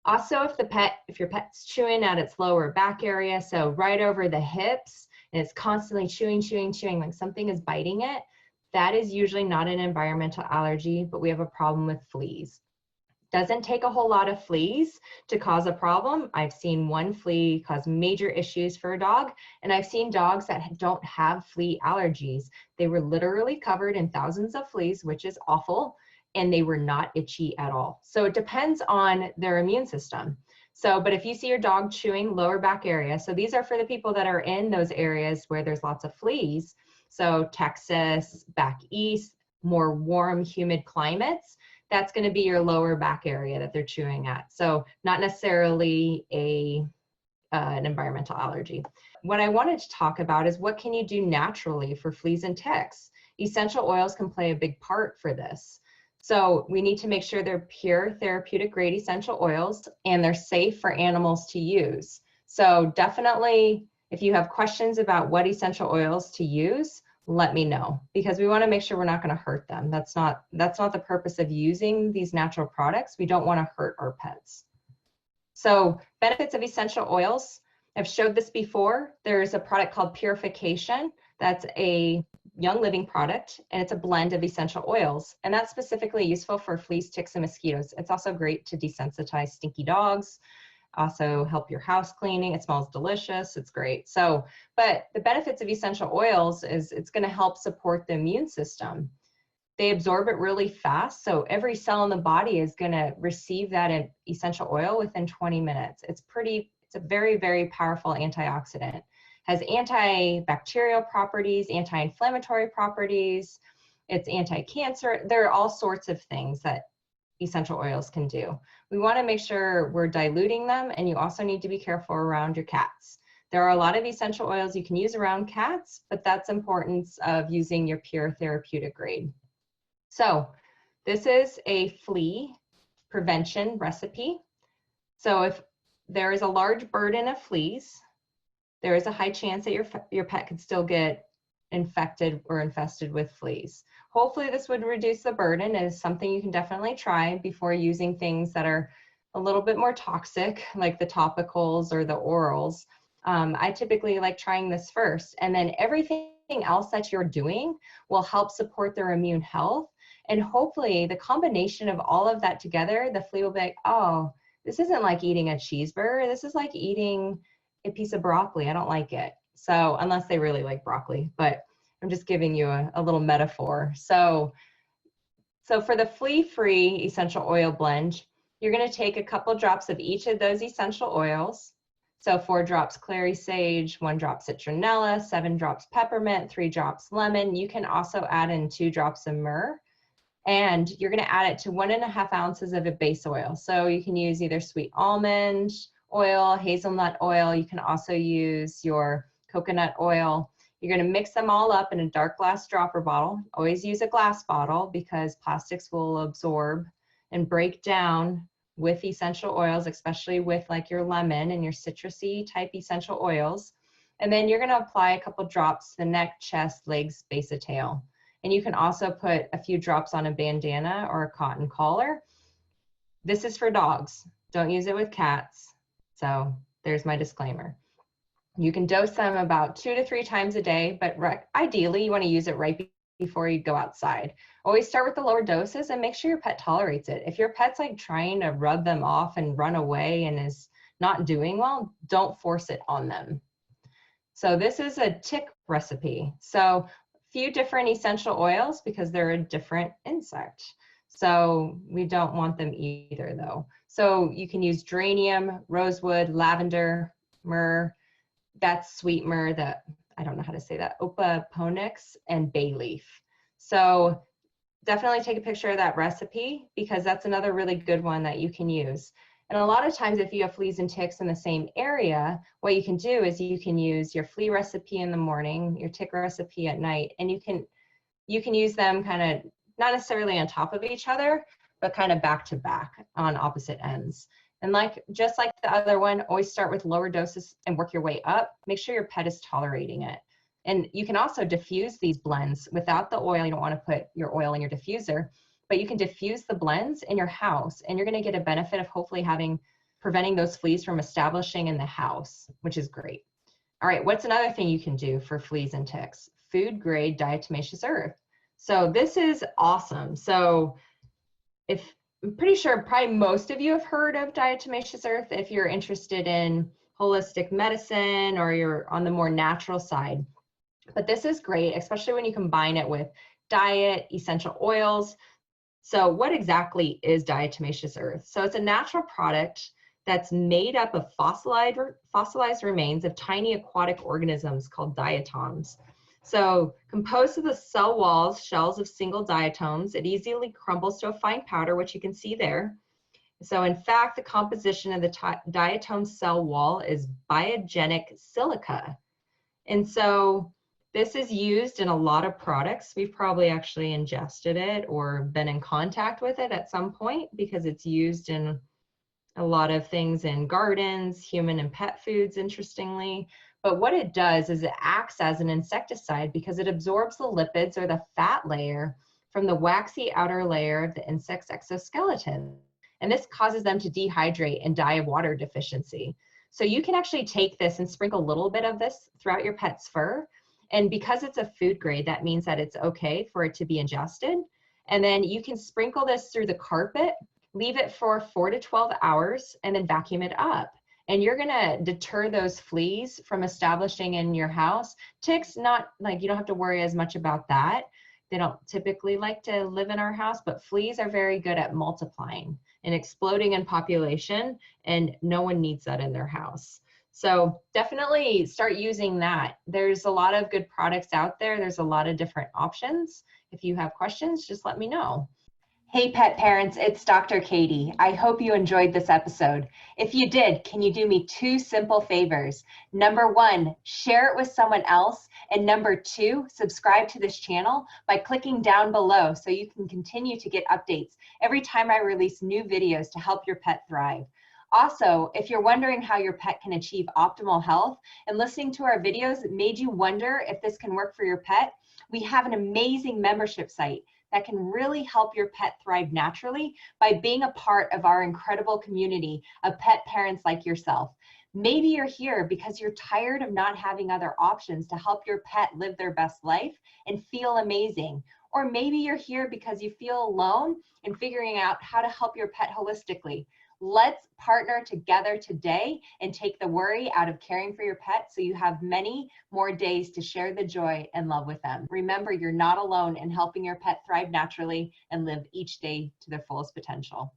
Also, if your pet's chewing at its lower back area, so right over the hips, and it's constantly chewing, like something is biting it, that is usually not an environmental allergy, but we have a problem with fleas. Doesn't take a whole lot of fleas to cause a problem. I've seen one flea cause major issues for a dog, and I've seen dogs that don't have flea allergies. They were literally covered in thousands of fleas, which is awful, and they were not itchy at all. So it depends on their immune system. So, but if you see your dog chewing lower back area, so these are for the people that are in those areas where there's lots of fleas. So Texas, back east, more warm, humid climates, that's going to be your lower back area that they're chewing at. So not necessarily an environmental allergy. What I wanted to talk about is what can you do naturally for fleas and ticks? Essential oils can play a big part for this. So we need to make sure they're pure therapeutic grade essential oils and they're safe for animals to use. So definitely, if you have questions about what essential oils to use, let me know, because we want to make sure we're not going to hurt them. That's not the purpose of using these natural products. We don't want to hurt our pets. So benefits of essential oils, I've showed this before. There's a product called Purification. That's a Young Living product, and it's a blend of essential oils. And that's specifically useful for fleas, ticks, and mosquitoes. It's also great to desensitize stinky dogs. Also help your house cleaning. It smells delicious. It's great. So, but the benefits of essential oils is it's going to help support the immune system. They absorb it really fast. So every cell in the body is going to receive that essential oil within 20 minutes. It's a very, very powerful antioxidant. Has antibacterial properties, anti-inflammatory properties. It's anti-cancer. There are all sorts of things that essential oils can do. We want to make sure we're diluting them, and you also need to be careful around your cats. There are a lot of essential oils you can use around cats, but that's importance of using your pure therapeutic grade. So this is a flea prevention recipe. So if there is a large burden of fleas, there is a high chance that your pet could still get infected or infested with fleas. Hopefully this would reduce the burden. It is something you can definitely try before using things that are a little bit more toxic, like the topicals or the orals. I typically like trying this first, and then everything else that you're doing will help support their immune health. And hopefully the combination of all of that together, the flea will be like, oh, this isn't like eating a cheeseburger. This is like eating a piece of broccoli. I don't like it. So unless they really like broccoli, but I'm just giving you a little metaphor. So for the flea-free essential oil blend, you're going to take a couple drops of each of those essential oils. So 4 drops clary sage, 1 drop citronella, 7 drops peppermint, 3 drops lemon. You can also add in 2 drops of myrrh. And you're going to add it to 1.5 ounces of a base oil. So you can use either sweet almond oil, hazelnut oil. You can also use your coconut oil. You're going to mix them all up in a dark glass dropper bottle. Always use a glass bottle because plastics will absorb and break down with essential oils, especially with like your lemon and your citrusy type essential oils. And then you're going to apply a couple drops to the neck, chest, legs, base of tail. And you can also put a few drops on a bandana or a cotton collar. This is for dogs. Don't use it with cats. So there's my disclaimer. You can dose them about 2 to 3 times a day, but ideally you want to use it right before you go outside. Always start with the lower doses and make sure your pet tolerates it. If your pet's like trying to rub them off and run away and is not doing well, don't force it on them. So this is a tick recipe. So few different essential oils because they're a different insect. So we don't want them either though. So you can use geranium, rosewood, lavender, myrrh, that's sweet myrrh, that I don't know how to say that, opoponix, and bay leaf. So definitely take a picture of that recipe because that's another really good one that you can use. And a lot of times if you have fleas and ticks in the same area, what you can do is you can use your flea recipe in the morning, your tick recipe at night, and you can use them kind of not necessarily on top of each other, but kind of back to back on opposite ends. And just like the other one, always start with lower doses and work your way up. Make sure your pet is tolerating it. And you can also diffuse these blends without the oil. You don't want to put your oil in your diffuser, but you can diffuse the blends in your house and you're going to get a benefit of hopefully having preventing those fleas from establishing in the house, which is great. All right, what's another thing you can do for fleas and ticks? Food grade diatomaceous earth. So this is awesome. So I'm pretty sure probably most of you have heard of diatomaceous earth if you're interested in holistic medicine or you're on the more natural side. But this is great, especially when you combine it with diet, essential oils. So what exactly is diatomaceous earth? So it's a natural product that's made up of fossilized remains of tiny aquatic organisms called diatoms. So composed of the cell walls, shells of single diatoms, it easily crumbles to a fine powder, which you can see there. So in fact, the composition of the diatom cell wall is biogenic silica. And so this is used in a lot of products. We've probably actually ingested it or been in contact with it at some point because it's used in a lot of things in gardens, human and pet foods, interestingly. But what it does is it acts as an insecticide because it absorbs the lipids or the fat layer from the waxy outer layer of the insect's exoskeleton. And this causes them to dehydrate and die of water deficiency. So you can actually take this and sprinkle a little bit of this throughout your pet's fur. And because it's a food grade, that means that it's okay for it to be ingested. And then you can sprinkle this through the carpet, leave it for 4 to 12 hours, and then vacuum it up. And you're gonna deter those fleas from establishing in your house. Ticks, not like, you don't have to worry as much about that. They don't typically like to live in our house, but fleas are very good at multiplying and exploding in population, and no one needs that in their house. So definitely start using that. There's a lot of good products out there. There's a lot of different options. If you have questions, just let me know. Hey pet parents, it's Dr. Katie. I hope you enjoyed this episode. If you did, can you do me 2 simple favors? Number 1, share it with someone else. And number 2, subscribe to this channel by clicking down below so you can continue to get updates every time I release new videos to help your pet thrive. Also, if you're wondering how your pet can achieve optimal health and listening to our videos made you wonder if this can work for your pet, we have an amazing membership site that can really help your pet thrive naturally by being a part of our incredible community of pet parents like yourself. Maybe you're here because you're tired of not having other options to help your pet live their best life and feel amazing. Or maybe you're here because you feel alone in figuring out how to help your pet holistically. Let's partner together today and take the worry out of caring for your pet so you have many more days to share the joy and love with them. Remember, you're not alone in helping your pet thrive naturally and live each day to their fullest potential.